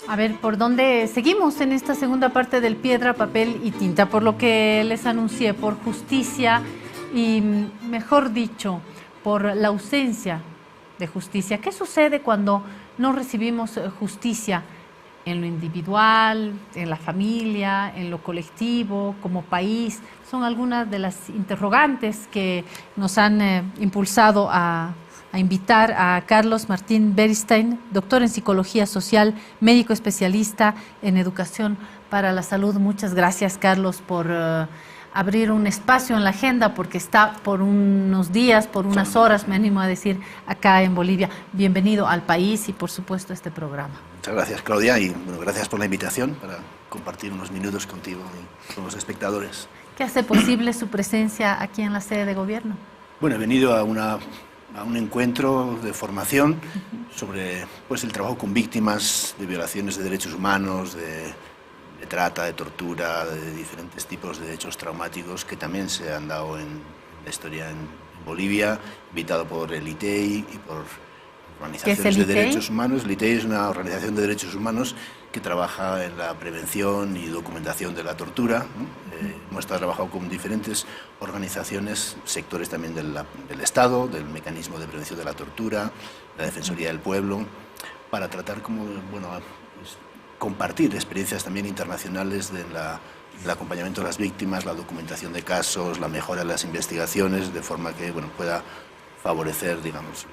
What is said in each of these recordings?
A ver, ¿por dónde seguimos en esta segunda parte del Piedra, Papel y Tinta? Por lo que les anuncié, por justicia y, mejor dicho, por la ausencia de justicia. ¿Qué sucede cuando no recibimos justicia en lo individual, en la familia, en lo colectivo, como país? Son algunas de las interrogantes que nos han impulsado a invitar a Carlos Martín Beristain, doctor en Psicología Social, médico especialista en Educación para la Salud. Muchas gracias, Carlos, por abrir un espacio en la agenda, porque está por unos días, por unas horas, me animo a decir, acá en Bolivia. Bienvenido al país y, por supuesto, a este programa. Muchas gracias, Claudia, y bueno, gracias por la invitación para compartir unos minutos contigo y con los espectadores. ¿Qué hace posible su presencia aquí en la sede de gobierno? Bueno, he venido a un encuentro de formación sobre pues, el trabajo con víctimas de violaciones de derechos humanos, de trata, de tortura, de diferentes tipos de hechos traumáticos que también se han dado en la historia en Bolivia, invitado por el ITEI y por organizaciones de derechos humanos. El ITEI es una organización de derechos humanos que trabaja en la prevención y documentación de la tortura, ¿no? Hemos trabajado con diferentes organizaciones, sectores también del Estado, del Mecanismo de Prevención de la Tortura, la Defensoría del Pueblo, para tratar como, bueno, pues, compartir experiencias también internacionales del acompañamiento de las víctimas, la documentación de casos, la mejora de las investigaciones, de forma que bueno, pueda favorecer, digamos,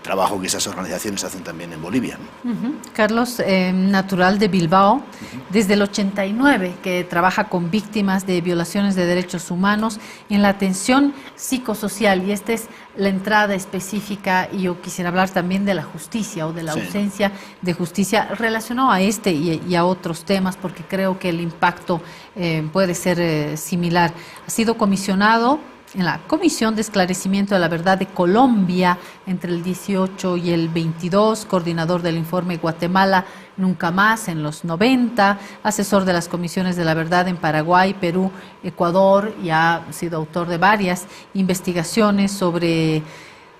trabajo que esas organizaciones hacen también en Bolivia, ¿no? Carlos, natural de Bilbao, desde el 89 que trabaja con víctimas de violaciones de derechos humanos en la atención psicosocial, y esta es la entrada específica, y yo quisiera hablar también de la justicia o de la ausencia de justicia relacionado a este y a otros temas, porque creo que el impacto puede ser similar. Ha sido comisionado en la Comisión de Esclarecimiento de la Verdad de Colombia entre el 18 y el 22, coordinador del informe Guatemala Nunca Más en los 90, asesor de las comisiones de la verdad en Paraguay, Perú, Ecuador, y ha sido autor de varias investigaciones sobre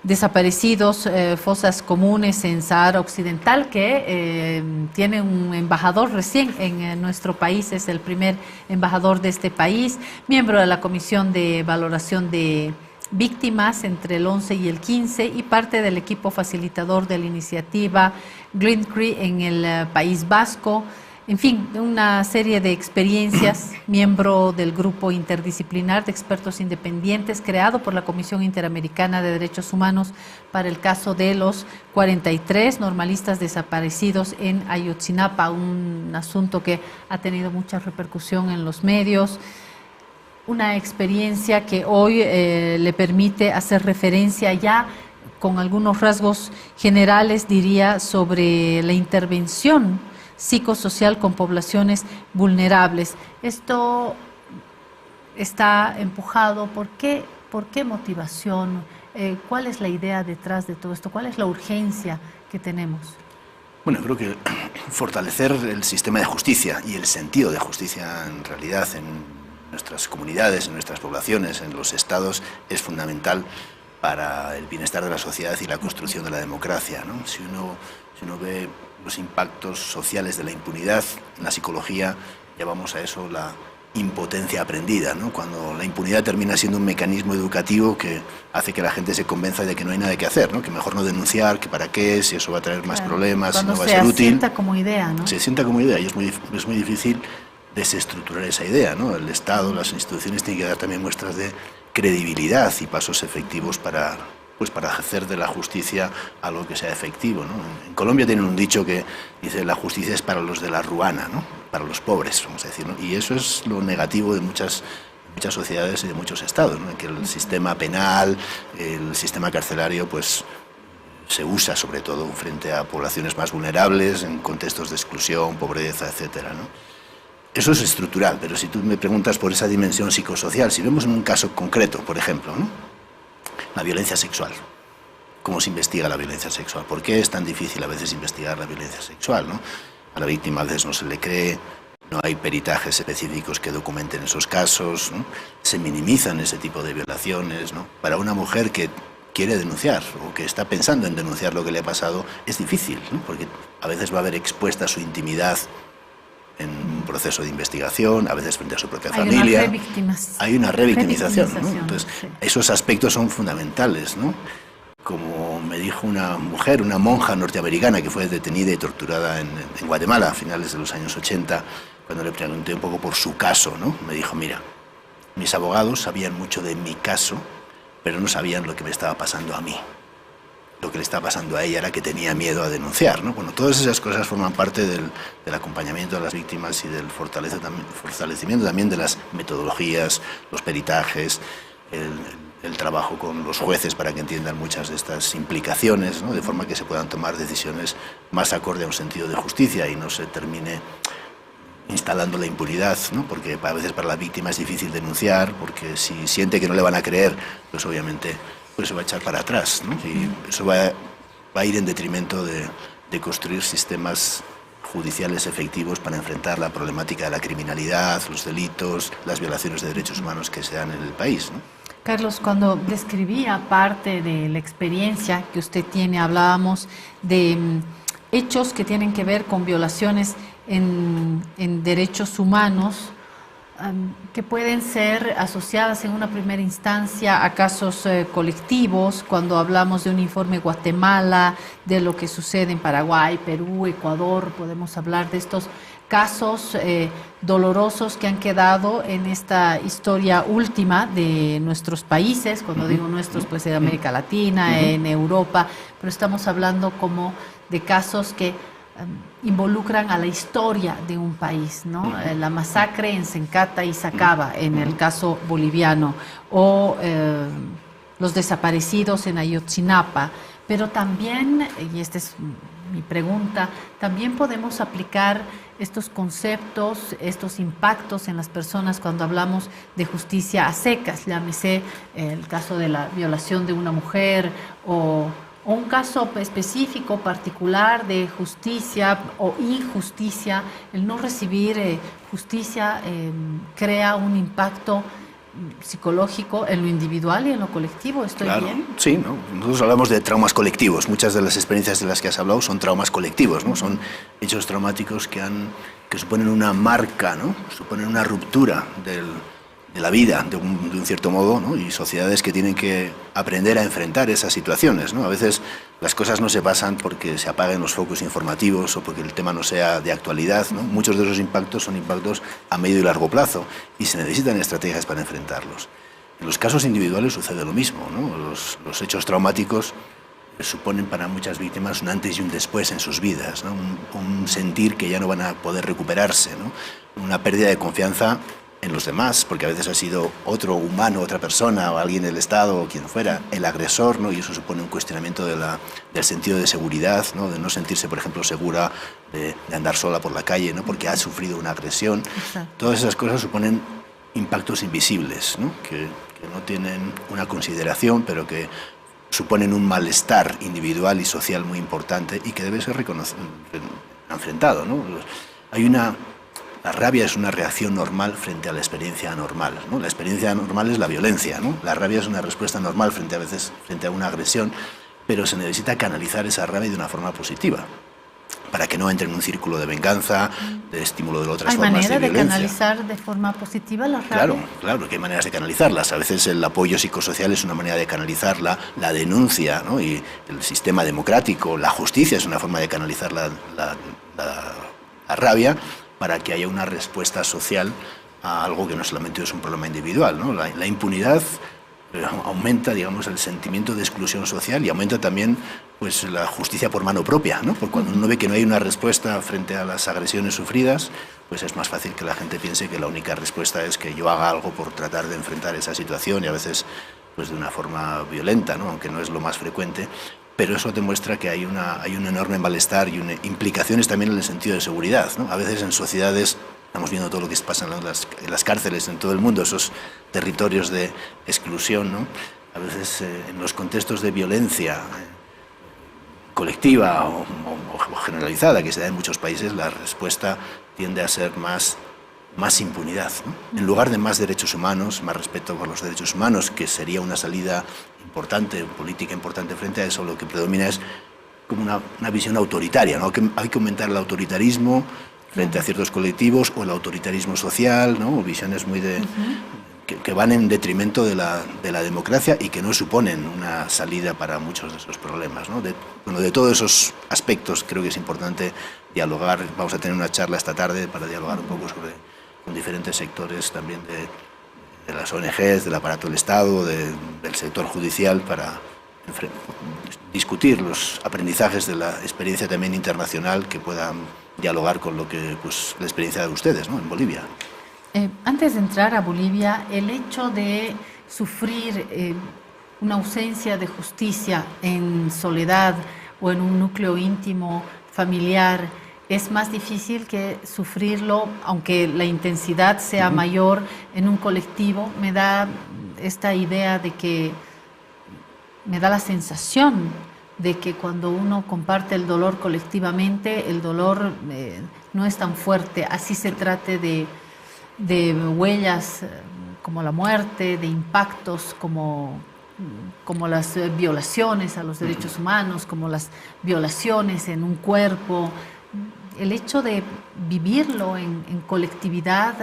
desaparecidos, fosas comunes en Sahara Occidental, que tiene un embajador recién en nuestro país, es el primer embajador de este país, miembro de la Comisión de Valoración de Víctimas entre el 11 y el 15 y parte del equipo facilitador de la iniciativa Greencree en el País Vasco. En fin, una serie de experiencias, miembro del grupo interdisciplinar de expertos independientes creado por la Comisión Interamericana de Derechos Humanos para el caso de los 43 normalistas desaparecidos en Ayotzinapa, un asunto que ha tenido mucha repercusión en los medios. Una experiencia que hoy le permite hacer referencia ya con algunos rasgos generales, diría, sobre la intervención psicosocial con poblaciones vulnerables. Esto está empujado, ¿por qué motivación? ¿Cuál es la idea detrás de todo esto? ¿Cuál es la urgencia que tenemos? Bueno, creo que fortalecer el sistema de justicia y el sentido de justicia en realidad en nuestras comunidades, en nuestras poblaciones, en los estados, es fundamental para el bienestar de la sociedad y la construcción de la democracia, ¿no? Si uno ve los impactos sociales de la impunidad en la psicología, llamamos a eso la impotencia aprendida, ¿no? Cuando la impunidad termina siendo un mecanismo educativo que hace que la gente se convenza de que no hay nada que hacer, ¿no? Que mejor no denunciar, que para qué, si eso va a traer más problemas, si no va a ser útil. Se sienta como idea, ¿no? Se sienta como idea y es muy difícil desestructurar esa idea, ¿no? El Estado, las instituciones tienen que dar también muestras de credibilidad y pasos efectivos para hacer de la justicia algo que sea efectivo, ¿no? En Colombia tienen un dicho que dice: la justicia es para los de la ruana, ¿no? Para los pobres, vamos a decir, ¿no? Y eso es lo negativo de muchas sociedades y de muchos estados, ¿no? Que el sistema penal, el sistema carcelario, pues se usa sobre todo frente a poblaciones más vulnerables, en contextos de exclusión, pobreza, etcétera, ¿no? Eso es estructural, pero si tú me preguntas por esa dimensión psicosocial, si vemos en un caso concreto, por ejemplo, ¿no? La violencia sexual. ¿Cómo se investiga la violencia sexual? ¿Por qué es tan difícil a veces investigar la violencia sexual, ¿no? A la víctima a veces no se le cree, no hay peritajes específicos que documenten esos casos, ¿no? Se minimizan ese tipo de violaciones, ¿no? Para una mujer que quiere denunciar o que está pensando en denunciar lo que le ha pasado, es difícil, ¿no? Porque a veces va a haber expuesta su intimidad en un proceso de investigación, a veces frente a su propia familia. Hay una revictimización, ¿no? Entonces, sí, esos aspectos son fundamentales, ¿no? Como me dijo una mujer, una monja norteamericana que fue detenida y torturada en Guatemala a finales de los años 80, cuando le pregunté un poco por su caso, ¿no? Me dijo, mira, mis abogados sabían mucho de mi caso, pero no sabían lo que me estaba pasando a mí. Lo que le estaba pasando a ella era que tenía miedo a denunciar, ¿no? Bueno, todas esas cosas forman parte del acompañamiento a las víctimas y del fortalecimiento también de las metodologías, los peritajes, el trabajo con los jueces para que entiendan muchas de estas implicaciones, ¿no? De forma que se puedan tomar decisiones más acorde a un sentido de justicia y no se termine instalando la impunidad, ¿no? Porque a veces para la víctima es difícil denunciar, porque si siente que no le van a creer, pues obviamente pues se va a echar para atrás, ¿no? Y eso va a ir en detrimento de construir sistemas judiciales efectivos para enfrentar la problemática de la criminalidad, los delitos, las violaciones de derechos humanos que se dan en el país, ¿no? Carlos, cuando describía parte de la experiencia que usted tiene, hablábamos de hechos que tienen que ver con violaciones en derechos humanos, que pueden ser asociadas en una primera instancia a casos colectivos, cuando hablamos de un informe Guatemala, de lo que sucede en Paraguay, Perú, Ecuador, podemos hablar de estos casos dolorosos que han quedado en esta historia última de nuestros países, cuando digo nuestros, pues en América Latina, en Europa, pero estamos hablando como de casos que involucran a la historia de un país, ¿no? La masacre en Sencata y Sacaba, en el caso boliviano, o los desaparecidos en Ayotzinapa, pero también, y esta es mi pregunta, también podemos aplicar estos conceptos, estos impactos en las personas cuando hablamos de justicia a secas, llámese el caso de la violación de una mujer o un caso específico, particular de justicia o injusticia. El no recibir justicia crea un impacto psicológico en lo individual y en lo colectivo. ¿Estoy bien? Sí, ¿no? Nosotros hablamos de traumas colectivos. Muchas de las experiencias de las que has hablado son traumas colectivos, ¿no? Son hechos traumáticos que suponen una marca, ¿no? Suponen una ruptura de la vida, de un cierto modo, ¿no? Y sociedades que tienen que aprender a enfrentar esas situaciones, ¿no? A veces las cosas no se pasan porque se apaguen los focos informativos o porque el tema no sea de actualidad, ¿no? Muchos de esos impactos son impactos a medio y largo plazo y se necesitan estrategias para enfrentarlos. En los casos individuales sucede lo mismo, ¿no? Los hechos traumáticos suponen para muchas víctimas un antes y un después en sus vidas, ¿no? Un sentir que ya no van a poder recuperarse, ¿no? Una pérdida de confianza en los demás, porque a veces ha sido otro humano, otra persona, o alguien del Estado, o quien fuera, el agresor, ¿no? Y eso supone un cuestionamiento del sentido de seguridad, ¿no? De no sentirse, por ejemplo, segura de andar sola por la calle, ¿no? Porque ha sufrido una agresión. Exacto. Todas esas cosas suponen impactos invisibles, ¿no? Que no tienen una consideración, pero que suponen un malestar individual y social muy importante y que debe ser enfrentado, ¿no? La rabia es una reacción normal frente a la experiencia anormal, ¿no? La experiencia anormal es la violencia, ¿no? La rabia es una respuesta normal frente a una agresión, pero se necesita canalizar esa rabia de una forma positiva para que no entre en un círculo de venganza, de estímulo de otras formas de violencia. ¿Hay manera de canalizar de forma positiva la rabia? Claro que hay maneras de canalizarlas. A veces el apoyo psicosocial es una manera de canalizarla, la denuncia, ¿no? Y el sistema democrático, la justicia es una forma de canalizar la rabia, para que haya una respuesta social a algo que no solamente es un problema individual, ¿no? La impunidad aumenta, digamos, el sentimiento de exclusión social y aumenta también, pues, la justicia por mano propia, ¿no? Porque cuando uno ve que no hay una respuesta frente a las agresiones sufridas, pues es más fácil que la gente piense que la única respuesta es que yo haga algo por tratar de enfrentar esa situación y a veces, pues, de una forma violenta, ¿no? Aunque no es lo más frecuente. Pero eso demuestra que hay un enorme malestar y implicaciones también en el sentido de seguridad, ¿no? A veces en sociedades, estamos viendo todo lo que pasa en las cárceles en todo el mundo, esos territorios de exclusión, ¿no? A veces en los contextos de violencia colectiva o generalizada que se da en muchos países, la respuesta tiende a ser más más impunidad, ¿no? En lugar de más derechos humanos, más respeto por los derechos humanos, que sería una salida importante, política importante frente a eso, lo que predomina es como una visión autoritaria, ¿no? Que hay que aumentar el autoritarismo frente a ciertos colectivos, o el autoritarismo social, ¿no? O visiones muy que van en detrimento de la democracia y que no suponen una salida para muchos de esos problemas, ¿no? De todos esos aspectos creo que es importante dialogar. Vamos a tener una charla esta tarde para dialogar un poco con diferentes sectores también de las ONGs, del aparato del Estado, del sector judicial, para discutir los aprendizajes de la experiencia también internacional que puedan dialogar con lo que, pues, la experiencia de ustedes, ¿no? En Bolivia. Antes de entrar a Bolivia, el hecho de sufrir una ausencia de justicia en soledad o en un núcleo íntimo familiar es más difícil que sufrirlo, aunque la intensidad sea mayor en un colectivo. Me da esta idea de que me da la sensación de que cuando uno comparte el dolor colectivamente, el dolor no es tan fuerte, así se trate de huellas como la muerte, de impactos como las violaciones a los derechos humanos, como las violaciones en un cuerpo. El hecho de vivirlo en colectividad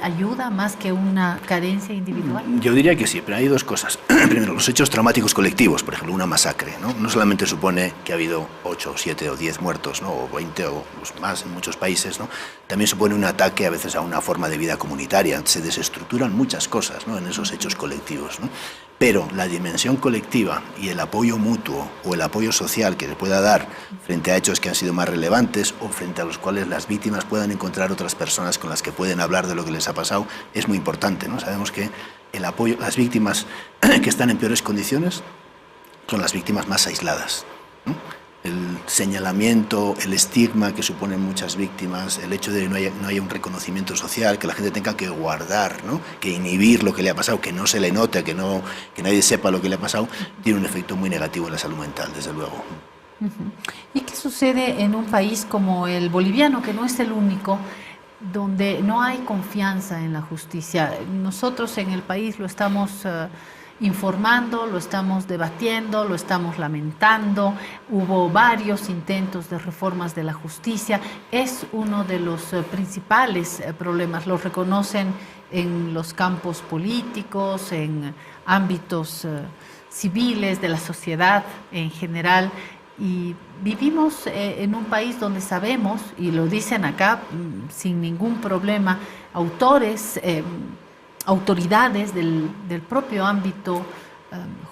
ayuda más que una carencia individual. Yo diría que sí, pero hay dos cosas. Primero, los hechos traumáticos colectivos, por ejemplo, una masacre, ¿no? No solamente supone que ha habido 8, 7 o 10 muertos, ¿no? O 20 o más en muchos países, ¿no? También supone un ataque a veces a una forma de vida comunitaria. Se desestructuran muchas cosas, ¿no? En esos hechos colectivos, ¿no? Pero la dimensión colectiva y el apoyo mutuo o el apoyo social que se pueda dar frente a hechos que han sido más relevantes, o frente a los cuales las víctimas puedan encontrar otras personas con las que pueden hablar de lo que les ha pasado, es muy importante, ¿no? Sabemos que el apoyo, las víctimas que están en peores condiciones son las víctimas más aisladas, ¿no? El señalamiento, el estigma que suponen muchas víctimas, el hecho de que no haya un reconocimiento social, que la gente tenga que guardar, ¿no? Que inhibir lo que le ha pasado, que no se le note, que nadie sepa lo que le ha pasado, tiene un efecto muy negativo en la salud mental, desde luego. ¿Y qué sucede en un país como el boliviano, que no es el único, donde no hay confianza en la justicia? Nosotros en el país lo estamos informando, lo estamos debatiendo, lo estamos lamentando. Hubo varios intentos de reformas de la justicia. Es uno de los principales problemas. Lo reconocen en los campos políticos, en ámbitos civiles, de la sociedad en general. Y vivimos en un país donde sabemos, y lo dicen acá sin ningún problema, autoridades del propio ámbito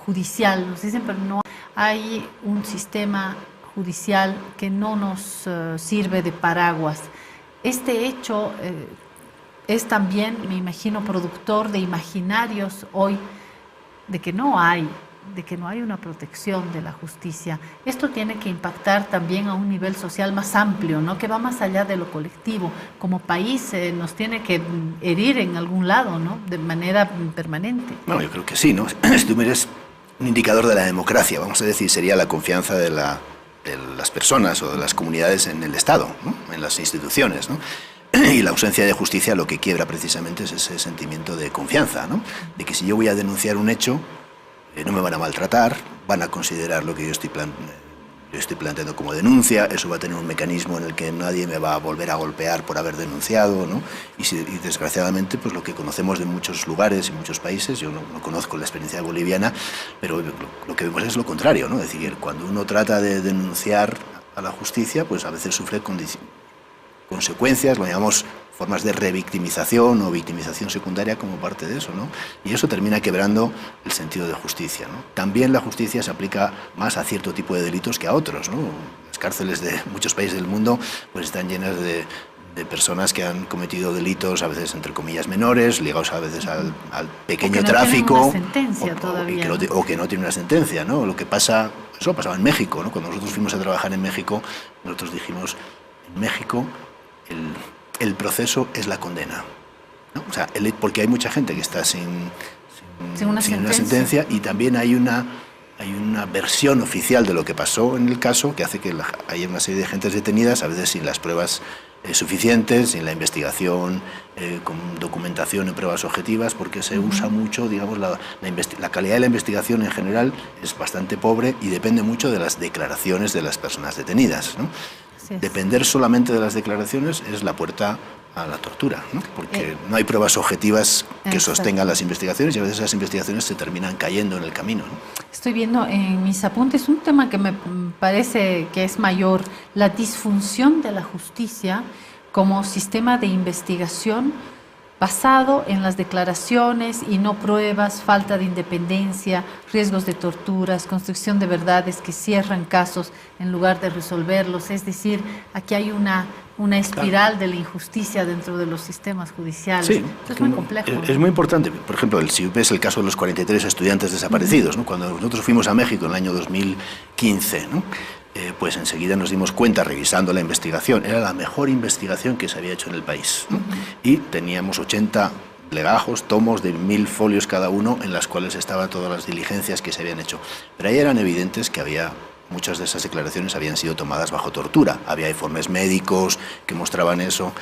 judicial nos dicen, pero no hay un sistema judicial que no nos sirve de paraguas. Este hecho es también, me imagino, productor de imaginarios hoy de que no hay una protección de la justicia. Esto tiene que impactar también a un nivel social más amplio, ¿no? Que va más allá de lo colectivo. Como país nos tiene que herir en algún lado, ¿no? De manera permanente. Bueno, yo creo que sí, ¿no? Si tú miras un indicador de la democracia, vamos a decir, sería la confianza de las personas o de las comunidades en el Estado, ¿no? En las instituciones, ¿no? Y la ausencia de justicia lo que quiebra precisamente es ese sentimiento de confianza, ¿no? De que si yo voy a denunciar un hecho, no me van a maltratar, van a considerar lo que yo estoy planteando como denuncia, eso va a tener un mecanismo en el que nadie me va a volver a golpear por haber denunciado, ¿no? Y desgraciadamente, pues lo que conocemos de muchos lugares y muchos países, yo no conozco la experiencia boliviana, pero lo que vemos es lo contrario, ¿no? Es decir, cuando uno trata de denunciar a la justicia, pues a veces sufre consecuencias, lo llamamos formas de revictimización o victimización secundaria como parte de eso, ¿no? Y eso termina quebrando el sentido de justicia, ¿no? También la justicia se aplica más a cierto tipo de delitos que a otros, ¿no? Las cárceles de muchos países del mundo pues están llenas de personas que han cometido delitos a veces entre comillas menores, ligados a veces al pequeño o que no tráfico, tienen una sentencia todavía, o que no tiene una sentencia, ¿no? Lo que pasa, eso pasaba en México, ¿no? Cuando nosotros fuimos a trabajar en México, nosotros dijimos, en México el proceso es la condena, ¿no? O sea, porque hay mucha gente que está sin una sentencia, y también hay una versión oficial de lo que pasó en el caso que hace que haya una serie de gentes detenidas, a veces sin las pruebas suficientes, sin la investigación con documentación y pruebas objetivas, porque se usa mucho, digamos, la calidad de la investigación en general es bastante pobre y depende mucho de las declaraciones de las personas detenidas, ¿no? Depender solamente de las declaraciones es la puerta a la tortura, ¿no? Porque no hay pruebas objetivas que sostengan las investigaciones y a veces las investigaciones se terminan cayendo en el camino, ¿no? Estoy viendo en mis apuntes un tema que me parece que es mayor, la disfunción de la justicia como sistema de investigación basado en las declaraciones y no pruebas, falta de independencia, riesgos de torturas, construcción de verdades que cierran casos en lugar de resolverlos. Es decir, aquí hay una espiral de la injusticia dentro de los sistemas judiciales. Sí, es muy complejo. Es muy importante. Por ejemplo, si ves el caso de los 43 estudiantes desaparecidos, ¿no? Cuando nosotros fuimos a México en el año 2015, ¿no? Pues enseguida nos dimos cuenta, revisando la investigación, era la mejor investigación que se había hecho en el país, ¿no? Y teníamos 80 legajos, tomos de 1000 folios cada uno, en las cuales estaban todas las diligencias que se habían hecho. Pero ahí eran evidentes que muchas de esas declaraciones habían sido tomadas bajo tortura. Había informes médicos que mostraban eso.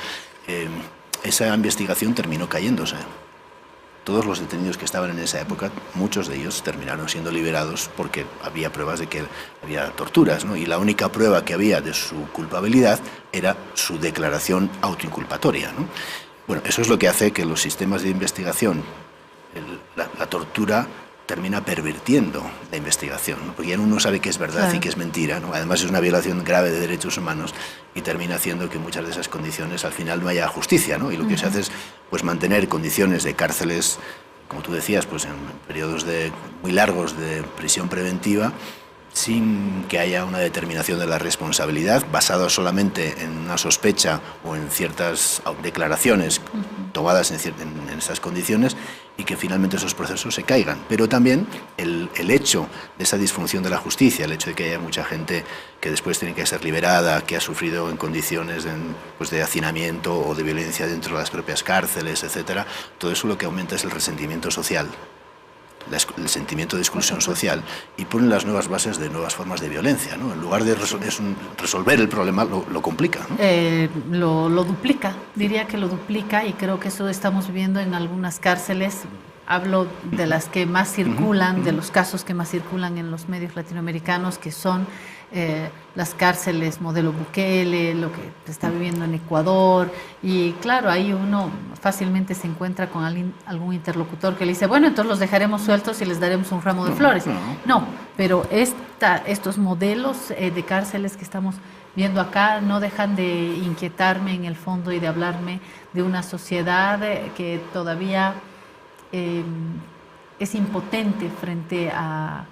Esa investigación terminó cayéndose. Todos los detenidos que estaban en esa época, muchos de ellos terminaron siendo liberados porque había pruebas de que había torturas, ¿no? Y la única prueba que había de su culpabilidad era su declaración autoinculpatoria, ¿no? Bueno, eso es lo que hace que los sistemas de investigación, la tortura termina pervirtiendo la investigación, ¿no? Porque ya uno sabe que es verdad, claro, y que es mentira, ¿no? Además es una violación grave de derechos humanos y termina haciendo que muchas de esas condiciones al final no haya justicia, ¿no? Y lo que se hace es pues mantener condiciones de cárceles, como tú decías, pues en periodos muy largos de prisión preventiva, sin que haya una determinación de la responsabilidad basada solamente en una sospecha o en ciertas declaraciones tomadas en esas condiciones, y que finalmente esos procesos se caigan. Pero también el hecho de esa disfunción de la justicia, el hecho de que haya mucha gente que después tiene que ser liberada, que ha sufrido en condiciones de hacinamiento o de violencia dentro de las propias cárceles, etcétera, todo eso lo que aumenta es el resentimiento social, el sentimiento de exclusión social, y ponen las nuevas bases de nuevas formas de violencia, ¿no? En lugar de resolver el problema, lo complica, ¿no? Lo duplica, diría que lo duplica, y creo que eso estamos viviendo en algunas cárceles. Hablo de las que más circulan, de los casos que más circulan en los medios latinoamericanos, que son las cárceles modelo Bukele, lo que se está viviendo en Ecuador. Y claro, ahí uno fácilmente se encuentra con algún interlocutor que le dice, bueno, entonces los dejaremos sueltos y les daremos un ramo de flores. No, pero estos modelos de cárceles que estamos viendo acá no dejan de inquietarme en el fondo y de hablarme de una sociedad que todavía es impotente frente a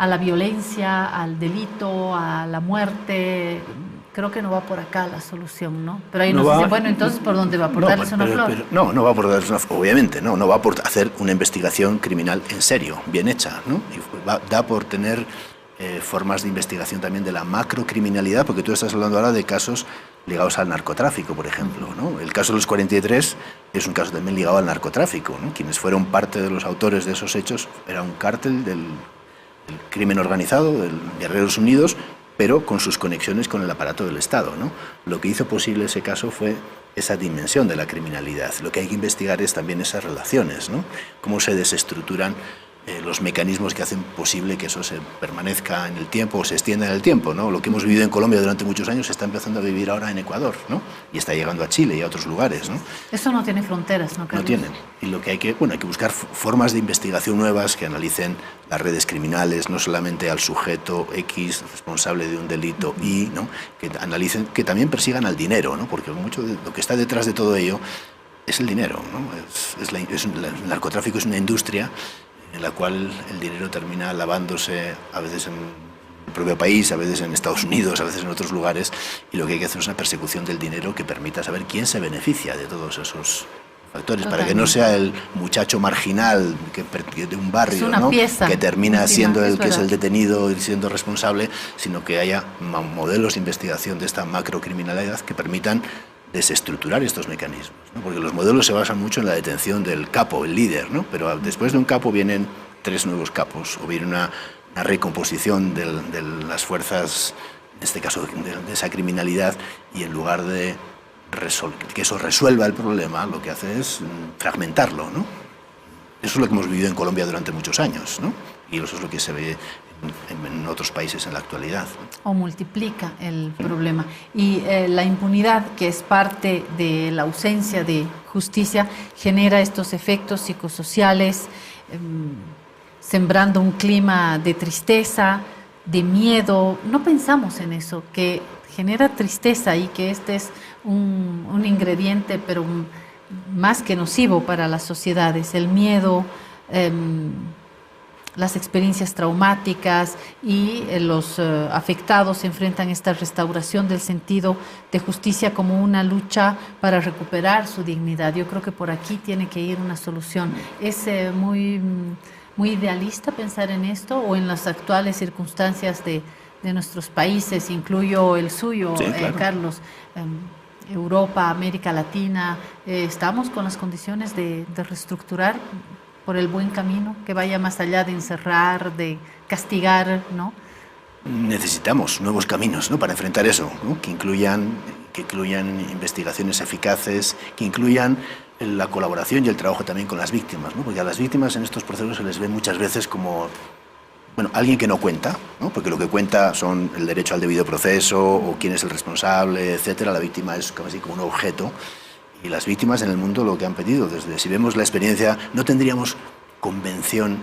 la violencia, al delito, a la muerte. Creo que no va por acá la solución, ¿no? Pero ahí nos dicen, bueno, entonces, ¿por dónde va? ¿Por darles una flor? No va por darles una flor, obviamente, no va por hacer una investigación criminal en serio, bien hecha, ¿no? Y da por tener formas de investigación también de la macrocriminalidad, porque tú estás hablando ahora de casos ligados al narcotráfico, por ejemplo, ¿no? El caso de los 43 es un caso también ligado al narcotráfico, ¿no? Quienes fueron parte de los autores de esos hechos era un cártel del crimen organizado, de Guerreros Unidos, pero con sus conexiones con el aparato del Estado, ¿no? Lo que hizo posible ese caso fue esa dimensión de la criminalidad. Lo que hay que investigar es también esas relaciones, ¿no? Cómo se desestructuran los mecanismos que hacen posible que eso se permanezca en el tiempo o se extienda en el tiempo, ¿no? Lo que hemos vivido en Colombia durante muchos años se está empezando a vivir ahora en Ecuador, ¿no? Y está llegando a Chile y a otros lugares, ¿no? Eso no tiene fronteras, ¿no, Carlos? No tienen. Y lo que hay que buscar formas de investigación nuevas que analicen las redes criminales, no solamente al sujeto X responsable de un delito Y, ¿no? Que analicen, que también persigan al dinero, ¿no? Porque mucho de lo que está detrás de todo ello es el dinero, ¿no? El narcotráfico es una industria en la cual el dinero termina lavándose a veces en el propio país, a veces en Estados Unidos, a veces en otros lugares, y lo que hay que hacer es una persecución del dinero que permita saber quién se beneficia de todos esos factores, para que no sea el muchacho marginal de un barrio, ¿no? Que termina siendo el que es el detenido y siendo responsable, sino que haya modelos de investigación de esta macrocriminalidad que permitan desestructurar estos mecanismos, ¿no? Porque los modelos se basan mucho en la detención del capo, el líder, ¿no? Pero después de un capo vienen 3 nuevos capos, o viene una recomposición de las fuerzas este caso de esa criminalidad, y en lugar de que eso resuelva el problema, lo que hace es fragmentarlo, ¿no? Eso es lo que hemos vivido en Colombia durante muchos años, ¿no? Y eso es lo que se ve en otros países en la actualidad. O multiplica el problema. Y la impunidad, que es parte de la ausencia de justicia, genera estos efectos psicosociales, sembrando un clima de tristeza, de miedo. No pensamos en eso, que genera tristeza y que este es un ingrediente, pero más que nocivo para las sociedades. El miedo, las experiencias traumáticas, y los afectados se enfrentan a esta restauración del sentido de justicia como una lucha para recuperar su dignidad. Yo creo que por aquí tiene que ir una solución. Es muy idealista pensar en esto, o en las actuales circunstancias de nuestros países, incluyo el suyo, sí, claro. Carlos. Europa, América Latina, estamos con las condiciones de reestructurar por el buen camino, que vaya más allá de encerrar, de castigar, ¿no? Necesitamos nuevos caminos, ¿no?, para enfrentar eso, ¿no?, que incluyan investigaciones eficaces, que incluyan la colaboración y el trabajo también con las víctimas, ¿no? Porque a las víctimas en estos procesos se les ve muchas veces como, bueno, alguien que no cuenta, ¿no?, porque lo que cuenta son el derecho al debido proceso o quién es el responsable, etcétera. La víctima es casi como un objeto. Y las víctimas en el mundo lo que han pedido, si vemos la experiencia, no tendríamos convención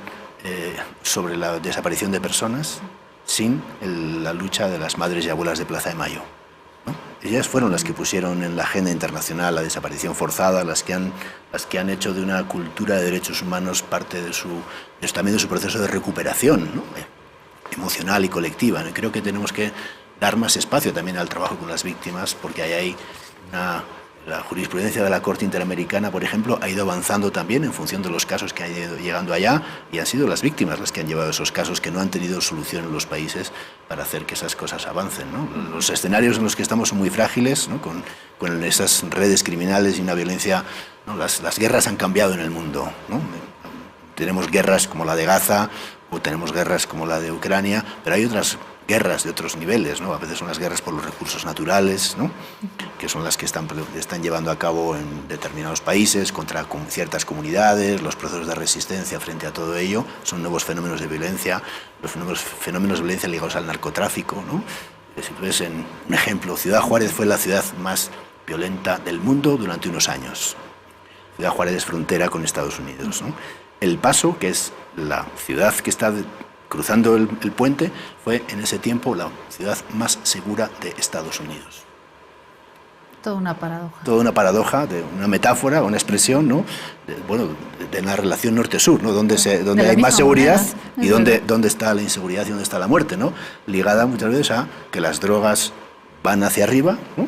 sobre la desaparición de personas sin la lucha de las madres y abuelas de Plaza de Mayo, ¿no? Ellas fueron las que pusieron en la agenda internacional la desaparición forzada, las que han hecho de una cultura de derechos humanos parte también de su proceso de recuperación, ¿no?, emocional y colectiva, ¿no? Y creo que tenemos que dar más espacio también al trabajo con las víctimas, porque hay la jurisprudencia de la Corte Interamericana, por ejemplo, ha ido avanzando también en función de los casos que han ido llegando allá, y han sido las víctimas las que han llevado esos casos que no han tenido solución en los países para hacer que esas cosas avancen, ¿no? Los escenarios en los que estamos son muy frágiles, ¿no?, con esas redes criminales y una violencia, ¿no? Las guerras han cambiado en el mundo, ¿no? Tenemos guerras como la de Gaza, o tenemos guerras como la de Ucrania, pero hay otras guerras de otros niveles, ¿no? A veces son las guerras por los recursos naturales, ¿no?, que son las que están llevando a cabo en determinados países contra ciertas comunidades. Los procesos de resistencia frente a todo ello son nuevos fenómenos de violencia, los fenómenos de violencia ligados al narcotráfico, ¿no? Si ves un ejemplo, Ciudad Juárez fue la ciudad más violenta del mundo durante unos años. Ciudad Juárez es frontera con Estados Unidos, ¿no? El Paso, que es la ciudad que está cruzando el puente, fue en ese tiempo la ciudad más segura de Estados Unidos. Toda una paradoja. Toda una paradoja, de una metáfora, una expresión, ¿no?, de la relación norte-sur, ¿no?, donde hay más seguridad y dónde está la inseguridad y dónde está la muerte, ¿no?, ligada muchas veces a que las drogas van hacia arriba, ¿no?,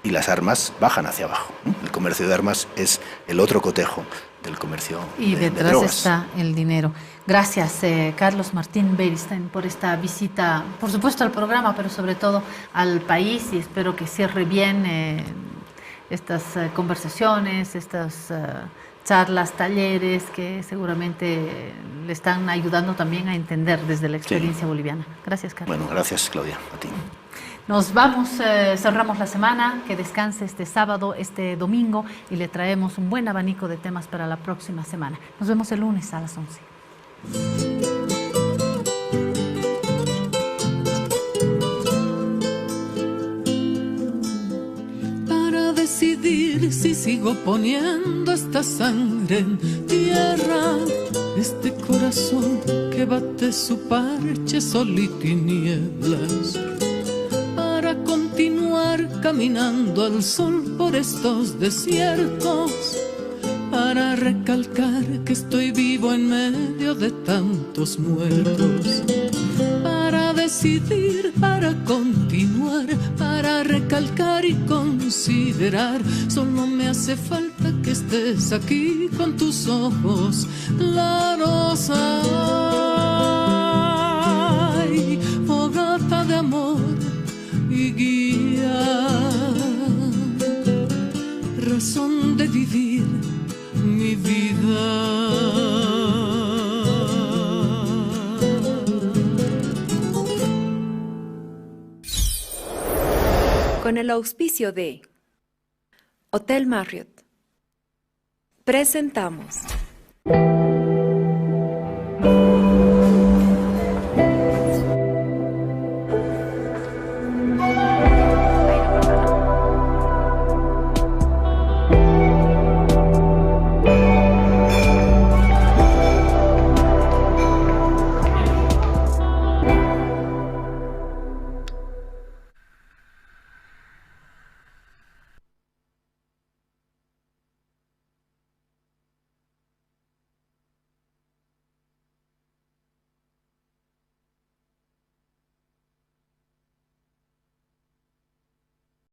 y las armas bajan hacia abajo, ¿no? El comercio de armas es el otro cotejo del comercio y de detrás drogas. está el dinero. Gracias, Carlos Martín Beristain, por esta visita, por supuesto al programa, pero sobre todo al país, y espero que cierre bien estas conversaciones, estas charlas, talleres, que seguramente le están ayudando también a entender desde la experiencia boliviana. Gracias, Carlos. Bueno, gracias, Claudia, a ti. Nos vamos, cerramos la semana, que descanse este sábado, este domingo, y le traemos un buen abanico de temas para la próxima semana. Nos vemos el lunes a las 11. Para decidir si sigo poniendo esta sangre en tierra, este corazón que bate su parche sol y tinieblas, continuar caminando al sol por estos desiertos, para recalcar que estoy vivo en medio de tantos muertos, para decidir, para continuar, para recalcar y considerar. Solo me hace falta que estés aquí con tus ojos claros. Ay, fogata de amor y guía, razón de vivir mi vida. Con el auspicio de Hotel Marriott, presentamos